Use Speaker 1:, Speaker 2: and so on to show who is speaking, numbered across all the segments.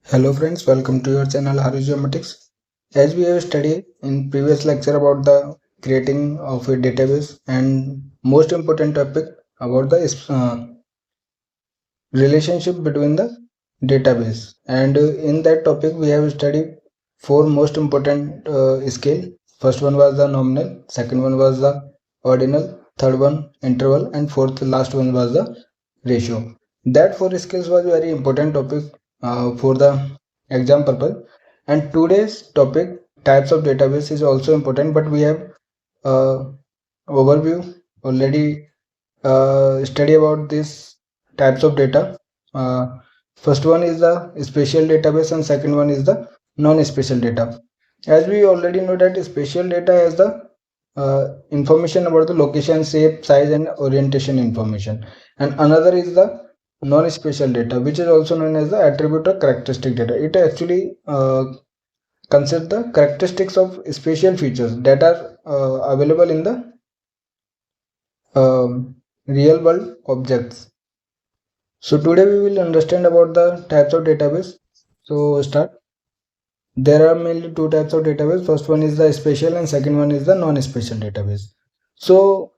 Speaker 1: Hello friends, welcome to your channel Haru Geomatics. As we have studied in previous lecture about the creating of a database and most important topic about the relationship between the database, and in that topic we have studied four most important scale. First one was the nominal, second one was the ordinal, third one interval, and fourth last one was the ratio. That four skills was very important topic for the exam purpose. And today's topic types of database is also important, but we have uh, overview already study about these types of data. Uh, First one is the spatial database and second one is the non-spatial data. As we already know that spatial data has the information about the location, shape, size and orientation information, and another is the non-spatial data, which is also known as the attribute or characteristic data. It actually considers the characteristics of spatial features that are available in the real world objects. So today we will understand about the types of database. So start. There are mainly two types of database. First one is the spatial and second one is the non-spatial database. So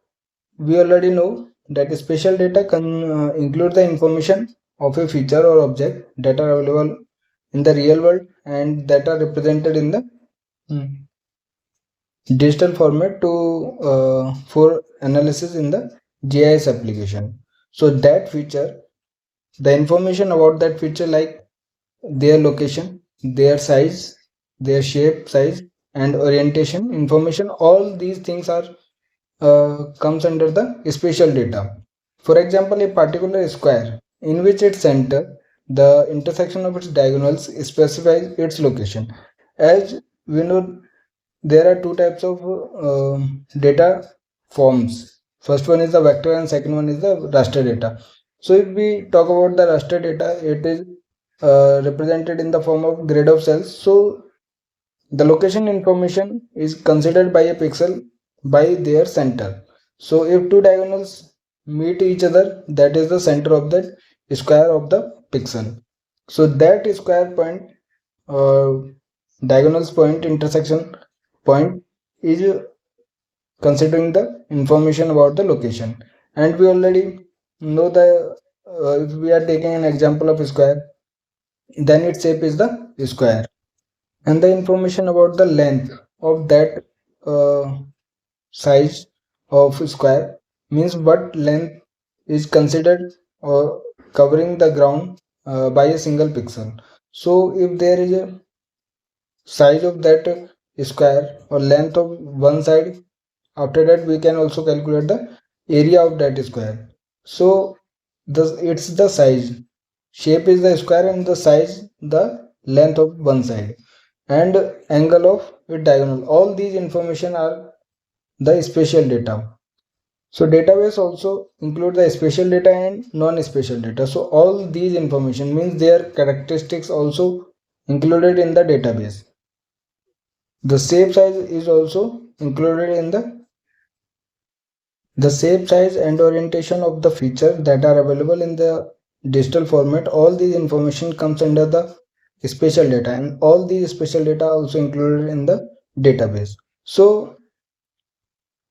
Speaker 1: we already know that spatial data can include the information of a feature or object that are available in the real world and that are represented in the digital format to for analysis in the GIS application. So that feature, the information about that feature like their location, their size, their shape, size and orientation information, all these things are comes under the spatial data. For example, a particular square in which its center, the intersection of its diagonals specifies its location. As we know, there are two types of data forms. First one is the vector and second one is the raster data. So if we talk about the raster data, it is represented in the form of grid of cells. So the location information is considered by a pixel by their center. So if two diagonals meet each other, that is the center of the square of the pixel. So that square point, uh, diagonals point, intersection point is considering the information about the location. And we already know that if we are taking an example of a square, then its shape is the square, and the information about the length of that size of square means what length is considered covering the ground by a single pixel. So if there is a size of that square or length of one side, after that we can also calculate the area of that square. So it's the size, shape is the square and the size the length of one side and angle of its diagonal. All these information are the spatial data. So database also include the spatial data and non-spatial data. So all these information means their characteristics also included in the database. The shape size is also included in the shape size and orientation of the feature that are available in the digital format. All these information comes under the spatial data, and all these spatial data also included in the database. So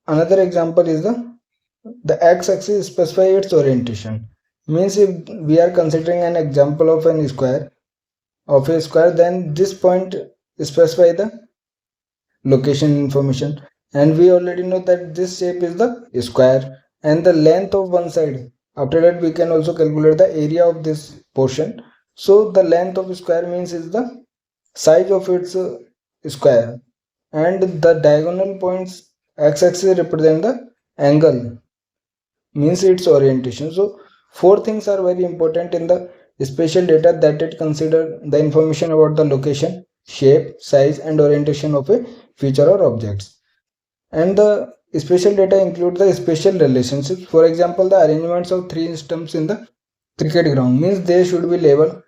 Speaker 1: another example is the x-axis specify its orientation. Means if we are considering an example of a square, then this point specify the location information, and we already know that this shape is the square and the length of one side. After that we can also calculate the area of this portion. So the length of square means is the size of its square, and the diagonal points x-axis represent the angle means its orientation. So four things are very important in the spatial data, that it consider the information about the location, shape, size and orientation of a feature or objects. And the spatial data include the spatial relationships. For example, the arrangements of three stumps in the cricket ground means they should be level,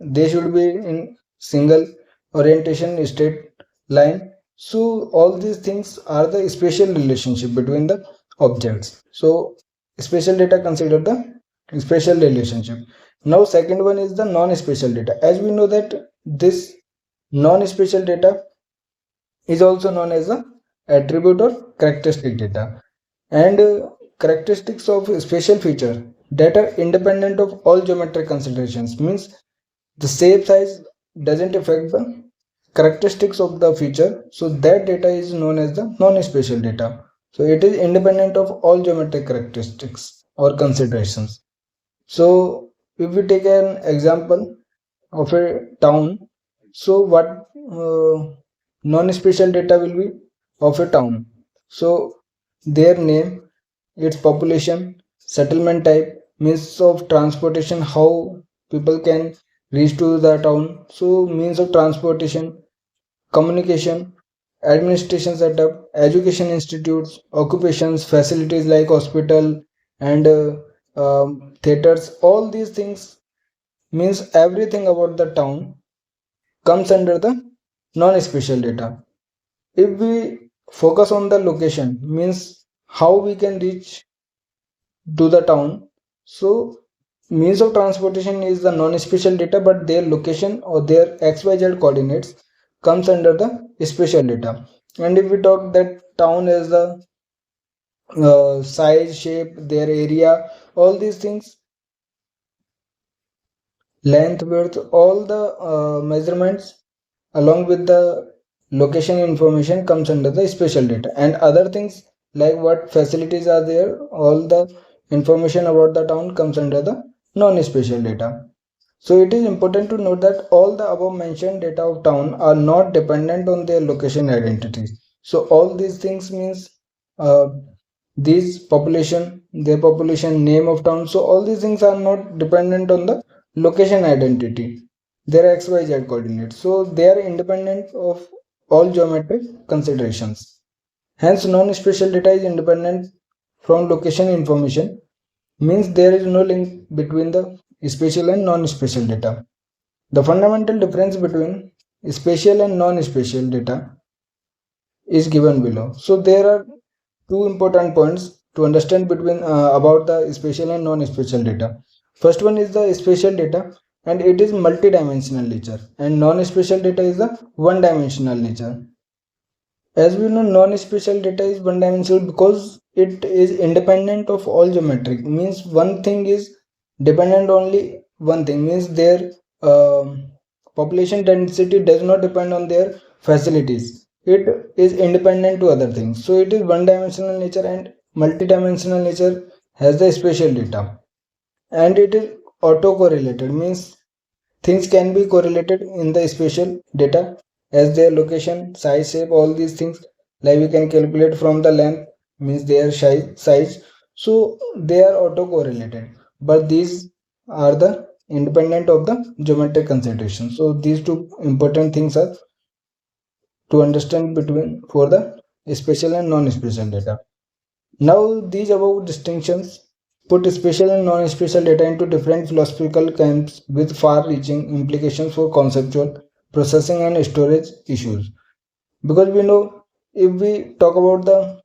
Speaker 1: they should be in single orientation straight line. So all these things are the spatial relationship between the objects. So spatial data consider the spatial relationship. Now second one is the non-spatial data. As we know that this non-spatial data is also known as a attribute or characteristic data, and characteristics of spatial feature that are independent of all geometric considerations, means the shape size doesn't affect the characteristics of the feature, so that data is known as the non-spatial data. So it is independent of all geometric characteristics or considerations. So if we take an example of a town, so what non-spatial data will be of a town? So their name, its population, settlement type, means of transportation, how people can reach to the town, so means of transportation, communication, administration setup, education institutes, occupations, facilities like hospital and theaters, all these things, means everything about the town comes under the non-spatial data. If we focus on the location, means how we can reach to the town, so means of transportation is the non-spatial data, but their location or their xyz coordinates comes under the spatial data. And if we talk that town as the size, shape, their area, all these things, length, width, all the measurements along with the location information comes under the spatial data, and other things like what facilities are there, all the information about the town comes under the non-spatial data. So it is important to note that all the above mentioned data of town are not dependent on their location identities. So all these things means uh, these population, their population, name of town, so all these things are not dependent on the location identity, their xyz coordinates, so they are independent of all geometric considerations. Hence non-spatial data is independent from location information, means there is no link between the spatial and non-spatial data. The fundamental difference between spatial and non-spatial data is given below. So there are two important points to understand between about the spatial and non-spatial data. First one is the spatial data, and it is multi-dimensional nature, and non-spatial data is the one-dimensional nature. As we know, non-spatial data is one-dimensional because it is independent of all geometric. Means one thing is dependent only one thing. Means their population density does not depend on their facilities. It is independent to other things. So it is one-dimensional nature, and multi-dimensional nature has the spatial data, and it is auto-correlated. Means things can be correlated in the spatial data as their location, size, shape, all these things. Like we can calculate from the length, means their size. So they are auto-correlated, but these are the independent of the geometric consideration. So these two important things are to understand between for the spatial and non-spatial data. Now these above distinctions put spatial and non-spatial data into different philosophical camps with far-reaching implications for conceptual processing and storage issues. Because we know, if we talk about the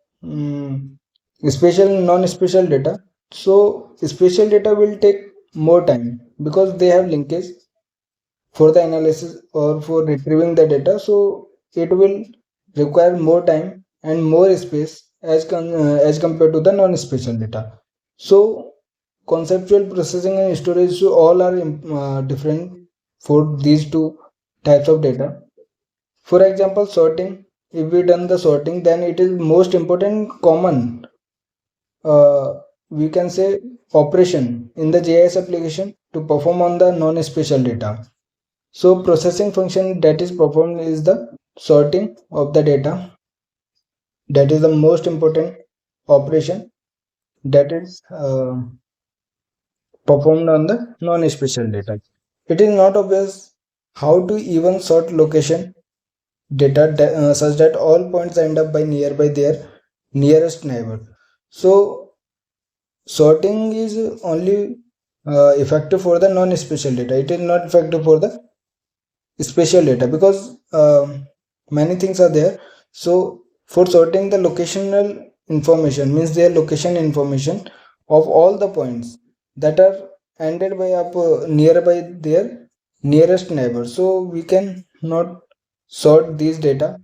Speaker 1: spatial and non-spatial data, so spatial data will take more time because they have linkage for the analysis or for retrieving the data. So it will require more time and more space as compared to the non-spatial data. So conceptual processing and storage, so all are different for these two types of data. For example, sorting. If we done the sorting, then it is most important common uh, we can say operation in the GIS application to perform on the non-spatial data. So processing function that is performed is the sorting of the data. That is the most important operation that is performed on the non-spatial data. It is not obvious how to even sort location data such that all points end up by nearby their nearest neighbor. So sorting is only effective for the non-spatial data. It is not effective for the spatial data because many things are there. So for sorting the locational information, means their location information of all the points, that are ended by up nearby their nearest neighbor. So we can not sort these data.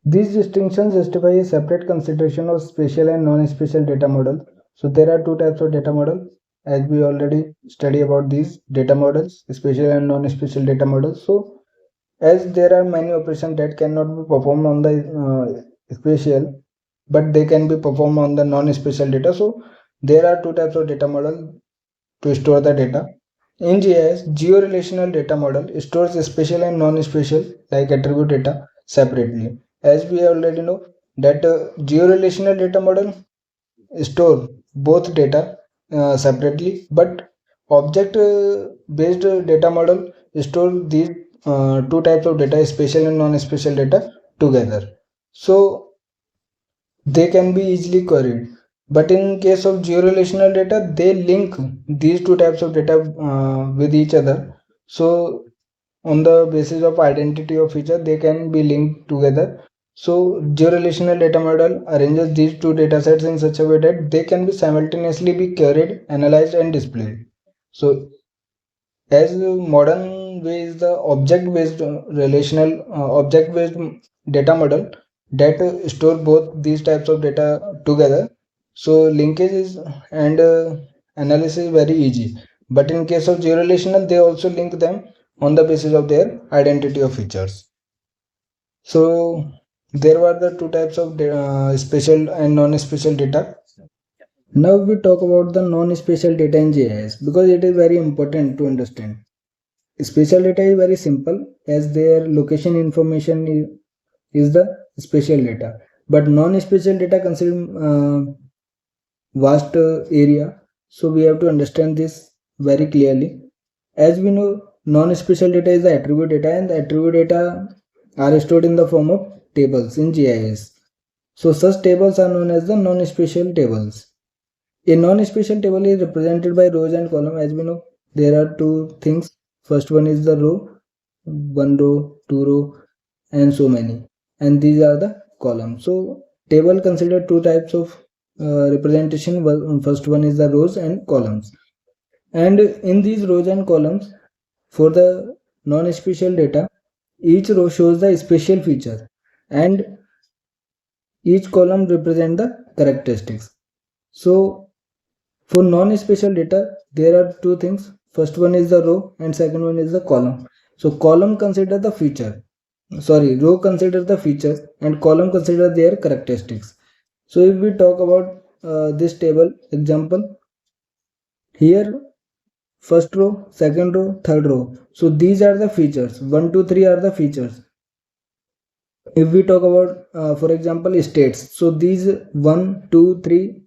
Speaker 1: These distinctions justify a separate consideration of spatial and non-spatial data model. So there are two types of data model, as we already study about these data models, spatial and non-spatial data models. So as there are many operations that cannot be performed on the spatial, but they can be performed on the non-spatial data. So there are two types of data model to store the data. In GIS, georelational data model stores spatial and non-spatial like attribute data separately. As we already know that georelational data model store both data separately, but object based data model store these two types of data, spatial and non-spatial data together. So they can be easily queried. But in case of georelational data, they link these two types of data with each other. So on the basis of identity of feature, they can be linked together. So georelational data model arranges these two data sets in such a way that they can be simultaneously be queried, analyzed, and displayed. So as modern way is the object based relational object based data model that store both these types of data together. So linkage is and analysis is very easy, but in case of georelational they also link them on the basis of their identity of features. So there were the two types of spatial and non-spatial data. Now we talk about the non-spatial data in GIS because it is very important to understand. Spatial data is very simple as their location information is the spatial data, but non-spatial data consider vast area. So we have to understand this very clearly. As we know, non-spatial data is the attribute data, and the attribute data are stored in the form of tables in GIS. So such tables are known as the non-spatial tables. A non-spatial table is represented by rows and columns. As we know, there are two things. First one is the row, one row, two row, and so many. And these are the columns. So table consider two types of representation. First one is the rows and columns. And in these rows and columns, for the non-spatial data, each row shows the spatial feature, and each column represent the characteristics. So for non-spatial data, there are two things. First one is the row and second one is the column. So column consider the feature. Sorry, row consider the features and column consider their characteristics. So if we talk about this table example, here first row, second row, third row. So these are the features. 1, 2, 3 are the features. If we talk about, for example, states. So these 1, 2, 3,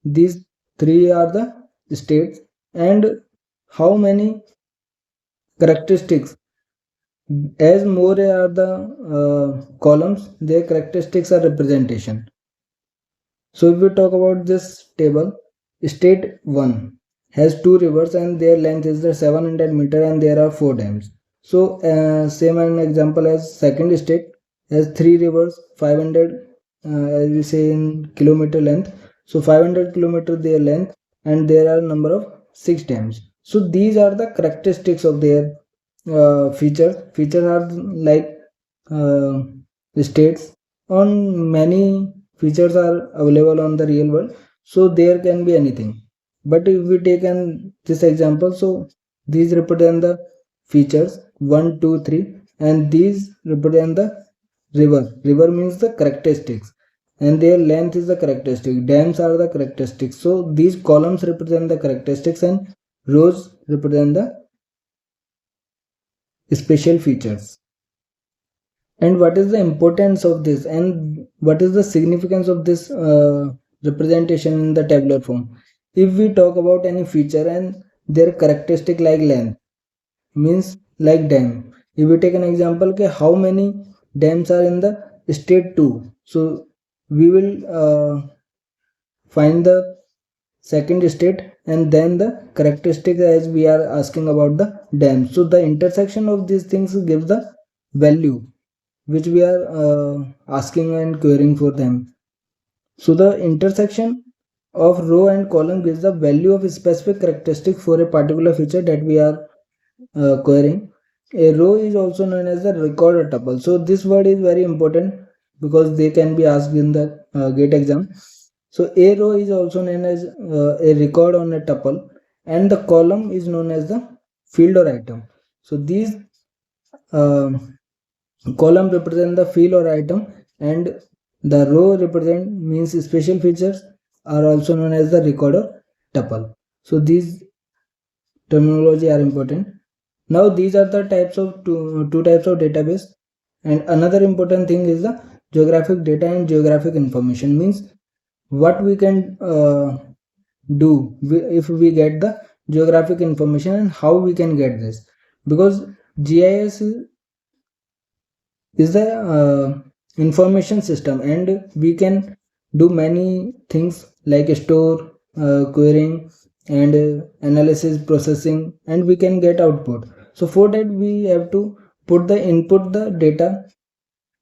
Speaker 1: these three are the states, and how many characteristics. As more are the columns, their characteristics are representation. So if we talk about this table, state 1 has two rivers and their length is the 700 meter and there are 4 dams. So same an example as second state has 3 rivers, 500 as we say in kilometer length. So 500 kilometer their length and there are number of 6 dams. So these are the characteristics of their features. Features are like states. On many features are available on the real world, so there can be anything. But if we take this example, so these represent the features 1, 2, 3, and these represent the river. River means the characteristics, and their length is the characteristic. Dams are the characteristics. So these columns represent the characteristics and rows represent the special features. And what is the importance of this, and what is the significance of this representation in the tabular form? If we talk about any feature and their characteristic like length means like dam. If we take an example, okay, how many dams are in the state 2, so we will find the second state and then the characteristic as we are asking about the dam. So the intersection of these things gives the value which we are asking and querying for them. So the intersection of row and column gives the value of a specific characteristic for a particular feature that we are querying. A row is also known as the record or tuple. So this word is very important because they can be asked in the GATE exam. So a row is also known as a record on a tuple, and the column is known as the field or item. So these column represent the field or item, and the row represent means special features are also known as the record or tuple. So these terminology are important. Now these are the types of two types of database, and another important thing is the geographic data and geographic information. Means what we can do if we get the geographic information, and how we can get this, because GIS is the information system, and we can do many things like store, querying, and analysis, processing, and we can get output. So for that we have to put the input the data,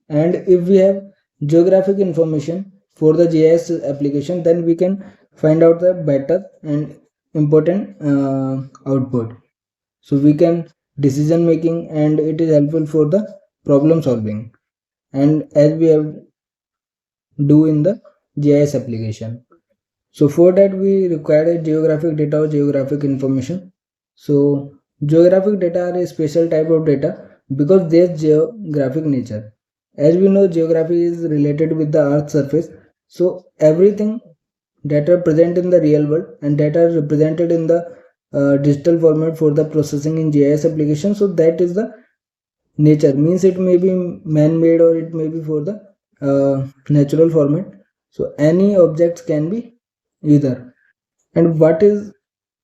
Speaker 1: and if we have geographic information for the GIS application, then we can find out the better and important output. So we can decision making, and it is helpful for the problem solving, and as we have do in the GIS application. So for that we require a geographic data or geographic information. So geographic data are a special type of data because their geographic nature. As we know, geography is related with the earth's surface. So everything that are present in the real world and that are represented in the digital format for the processing in GIS application, so that is the nature. Means it may be man-made or it may be for the natural format. So any objects can be either. And what is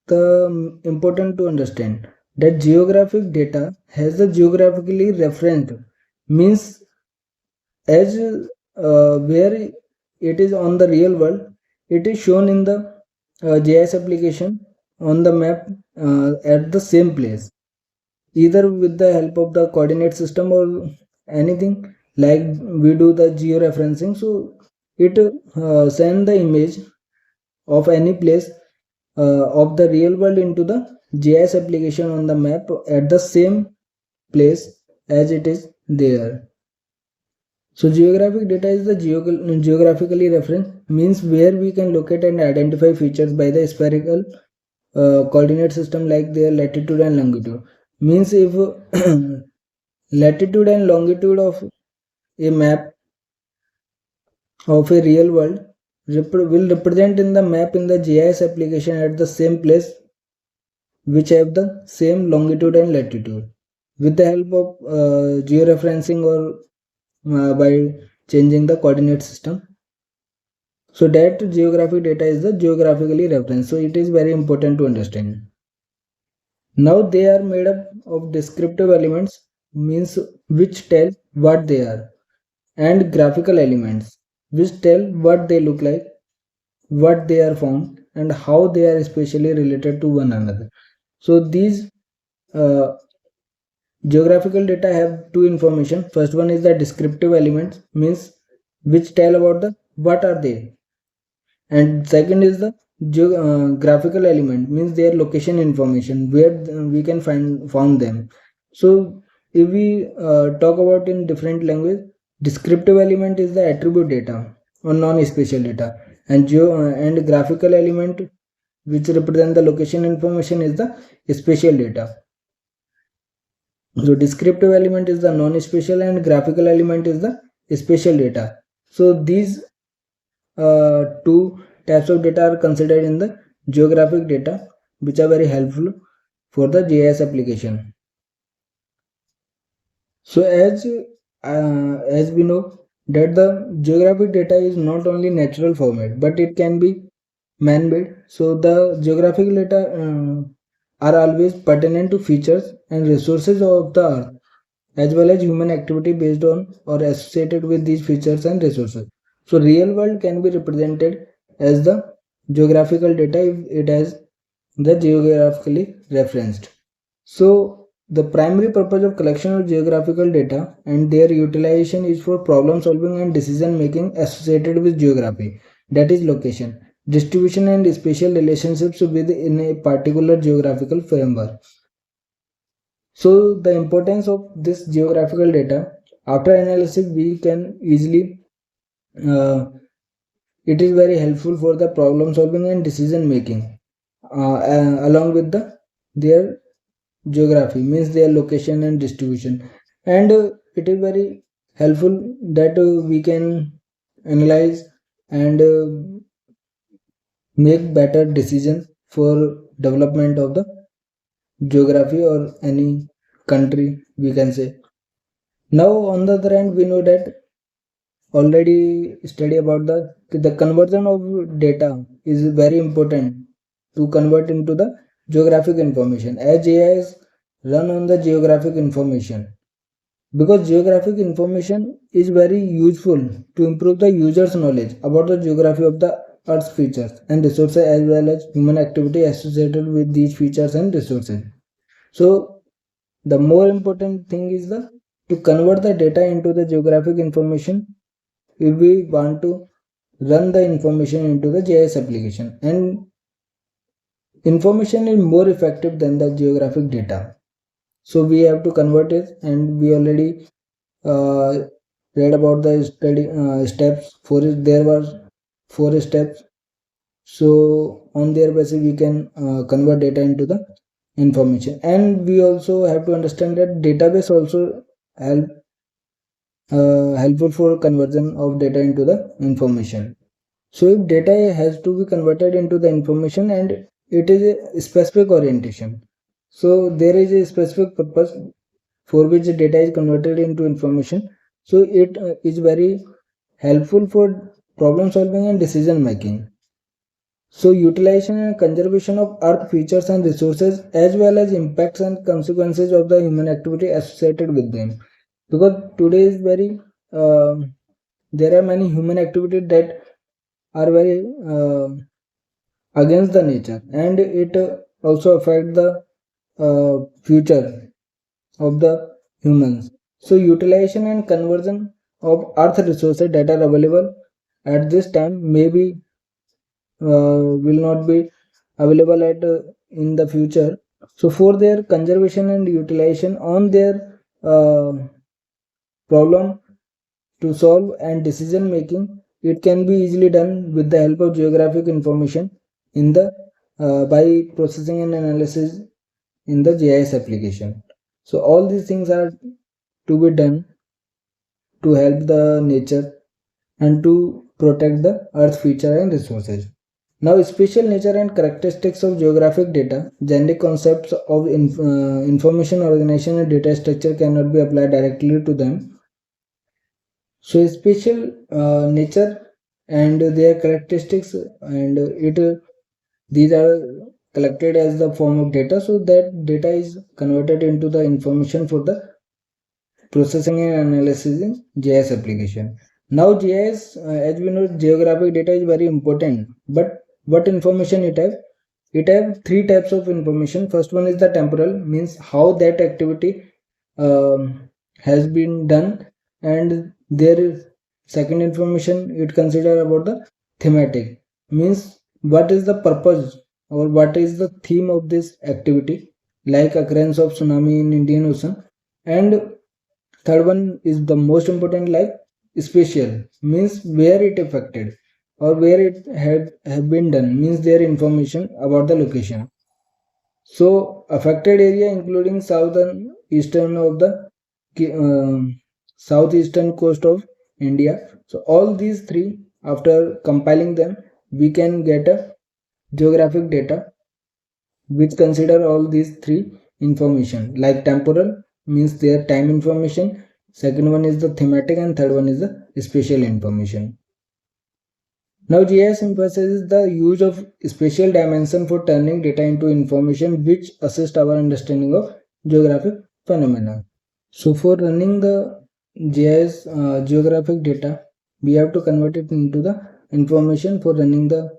Speaker 1: the important to understand, that geographic data has the geographically referenced, means as where it is on the real world, it is shown in the GIS application on the map at the same place, either with the help of the coordinate system or anything like we do the georeferencing. So it send the image of any place of the real world into the GIS application on the map at the same place as it is there. So geographic data is the geographically reference, means where we can locate and identify features by the spherical coordinate system like their latitude and longitude. Means if latitude and longitude of a map of a real world will represent in the map in the GIS application at the same place which have the same longitude and latitude, with the help of georeferencing or by changing the coordinate system. So that geographic data is the geographically referenced. So it is very important to understand. Now they are made up of descriptive elements, means which tell what they are, and graphical elements which tell what they look like, what they are found, and how they are especially related to one another. So these geographical data have two information. First one is the descriptive elements, means which tell about the what are they, and second is the graphical element, means their location information, where we can found them. So if we talk about in different language, descriptive element is the attribute data or non-spatial data, and and graphical element which represent the location information is the spatial data. So descriptive element is the non-spatial and graphical element is the spatial data. So these two types of data are considered in the geographic data, which are very helpful for the GIS application. So as we know that the geographic data is not only natural format, but it can be man-made. So the geographic data are always pertinent to features and resources of the earth, as well as human activity based on or associated with these features and resources. So real world can be represented as the geographical data if it has the geographically referenced. So the primary purpose of collection of geographical data and their utilization is for problem solving and decision making associated with geography, that is location. distribution and spatial relationships within a particular geographical framework. So the importance of this geographical data, after analysis we can easily it is very helpful for the problem solving and decision making along with their geography, means their location and distribution. And it is very helpful that we can analyze and make better decision for development of the geography or any country, we can say. Now on the other hand, we know that already study about the conversion of data is very important to convert into the geographic information, as AIs run on the geographic information, because geographic information is very useful to improve the user's knowledge about the geography of the earth's features and resources, as well as human activity associated with these features and resources. So the more important thing is to convert the data into the geographic information if we want to run the information into the GIS application. And information is more effective than the geographic data, so we have to convert it. And we already read about the study steps for it. There were 4 steps, so on their basis we can convert data into the information. And we also have to understand that database also helpful for conversion of data into the information. So if data has to be converted into the information and it is a specific orientation, so there is a specific purpose for which the data is converted into information. So it is very helpful for problem solving and decision making. So utilization and conservation of earth features and resources, as well as impacts and consequences of the human activity associated with them, because today is very there are many human activities that are very against the nature, and it also affect the future of the humans. So utilization and conversion of earth resources that are available at this time maybe will not be available at in the future. So for their conservation and utilization on their problem to solve and decision making, it can be easily done with the help of geographic information in the by processing and analysis in the GIS application. So all these things are to be done to help the nature and to protect the earth feature and resources. Now, spatial nature and characteristics of geographic data, generic concepts of information organization and data structure cannot be applied directly to them. So, spatial nature and their characteristics, and these are collected as the form of data, so that data is converted into the information for the processing and analysis in GIS application. Now GIS, as we know, geographic data is very important, but what information it have? It have 3 types of information. First one is the temporal, means how that activity has been done, and there is second information it consider about the thematic, means what is the purpose or what is the theme of this activity, like occurrence of tsunami in Indian Ocean. And third one is the most important, like spatial, means where it affected or where it had have been done, means their information about the location. So affected area including southern eastern of the southeastern coast of India. So all these three, after compiling them, we can get a geographic data which consider all these three information, like temporal means their time information, second one is the thematic, and third one is the spatial information. Now GIS emphasizes the use of spatial dimension for turning data into information which assist our understanding of geographic phenomena. So for running the GIS geographic data, we have to convert it into the information for running the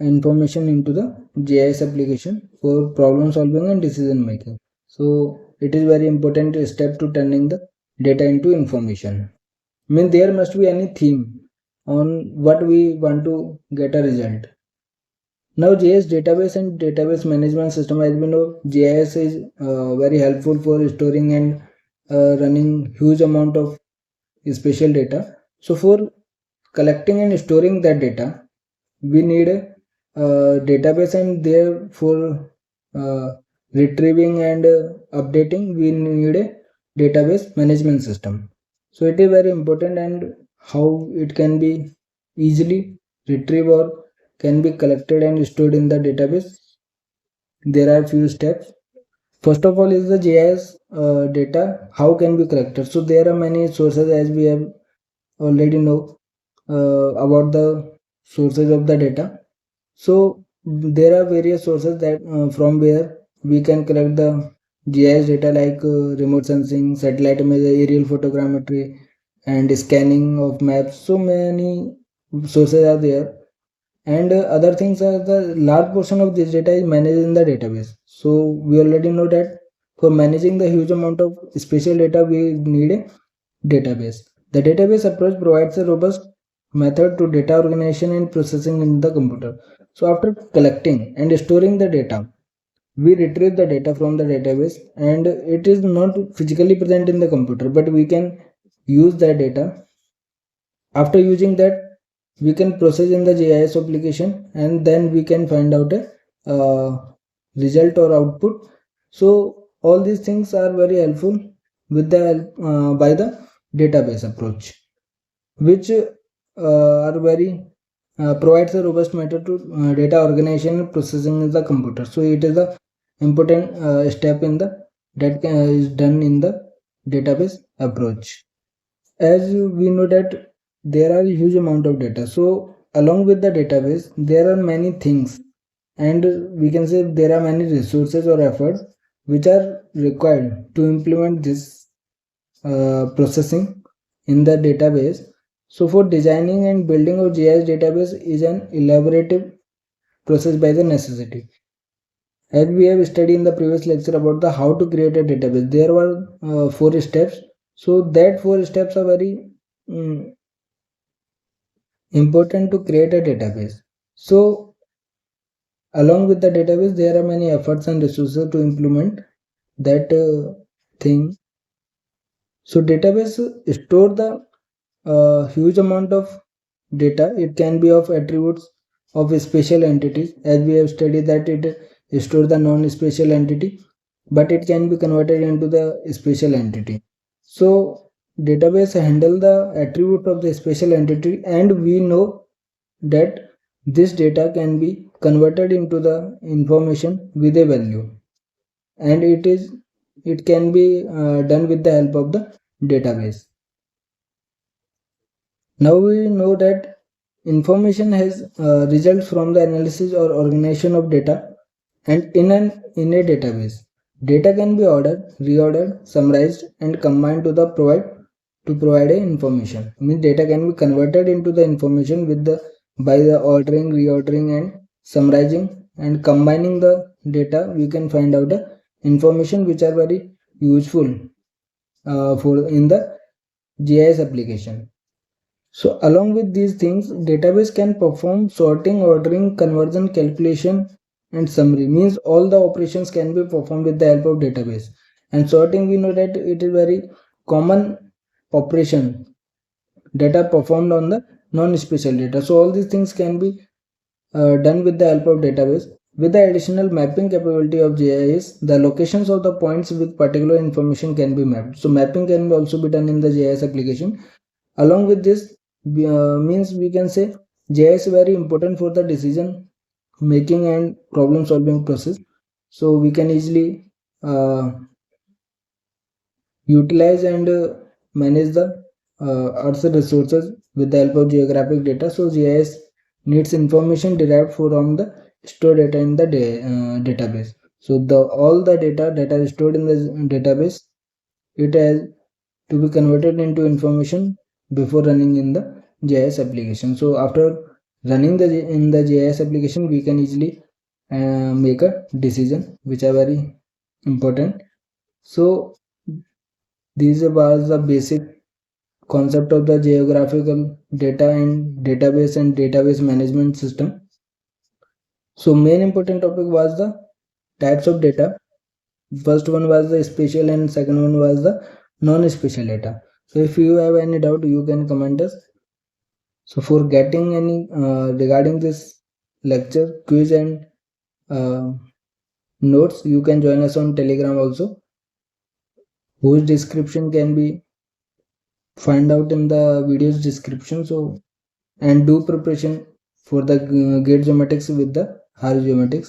Speaker 1: information into the GIS application for problem solving and decision making. So it is very important step to turning the data into information. I mean, there must be any theme on what we want to get a result. Now GIS database and database management system, as we know, GIS is very helpful for storing and running huge amount of spatial data. So for collecting and storing that data, we need a database, and there for retrieving and updating, we need a database management system. So it is very important, and how it can be easily retrieved or can be collected and stored in the database. There are few steps. First of all is the GIS data, how can be collected. So there are many sources, as we have already know about the sources of the data. So there are various sources that from where we can collect the GIS data, like remote sensing, satellite image, aerial photogrammetry, and scanning of maps. So many sources are there, and other things are the large portion of this data is managed in the database. So we already know that for managing the huge amount of spatial data, we need a database. The database approach provides a robust method to data organization and processing in the computer. So after collecting and storing the data, we retrieve the data from the database, and it is not physically present in the computer, but we can use that data. After using that, we can process in the GIS application, and then we can find out a result or output. So all these things are very helpful with the by the database approach, which are very provides a robust method to data organization and processing in the computer. So it is a important step in the that is done in the database approach. As we know that there are a huge amount of data, so along with the database there are many things, and we can say there are many resources or efforts which are required to implement this processing in the database. So for designing and building of GIS database is an elaborative process by the necessity. As we have studied in the previous lecture about the how to create a database, there were 4 steps. So that 4 steps are very important to create a database. So along with the database, there are many efforts and resources to implement that thing. So database store the huge amount of data. It can be of attributes of special entities, as we have studied that it store the non-special entity, but it can be converted into the special entity. So database handle the attribute of the special entity, and we know that this data can be converted into the information with a value, and it can be done with the help of the database. Now we know that information has results from the analysis or organization of data, and in a database, data can be ordered, reordered, summarized, and combined to provide a information. Means data can be converted into the information with the by the ordering, reordering, and summarizing and combining the data. We can find out the information which are very useful for in the GIS application. So along with these things, database can perform sorting, ordering, conversion, calculation, and summary. Means all the operations can be performed with the help of database. And sorting, we know that it is very common operation that are performed on the non-spatial data. So all these things can be done with the help of database. With the additional mapping capability of GIS, the locations of the points with particular information can be mapped. So mapping can also be done in the GIS application. Along with this, means we can say GIS is very important for the decision making and problem solving process. So we can easily utilize and manage the Earth's resources with the help of geographic data. So GIS needs information derived from the stored data in the database. So the all the data that are stored in the database, it has to be converted into information before running in the GIS application. So after running in the GIS application, we can easily make a decision which are very important. So these was the basic concept of the geographical data and database management system. So main important topic was the types of data. First one was the spatial and second one was the non-spatial data. So if you have any doubt, you can comment us. So for getting any regarding this lecture, quiz and notes, you can join us on Telegram also, whose description can be find out in the video's description. So and do preparation for the gate geometrics with the hard geometrics.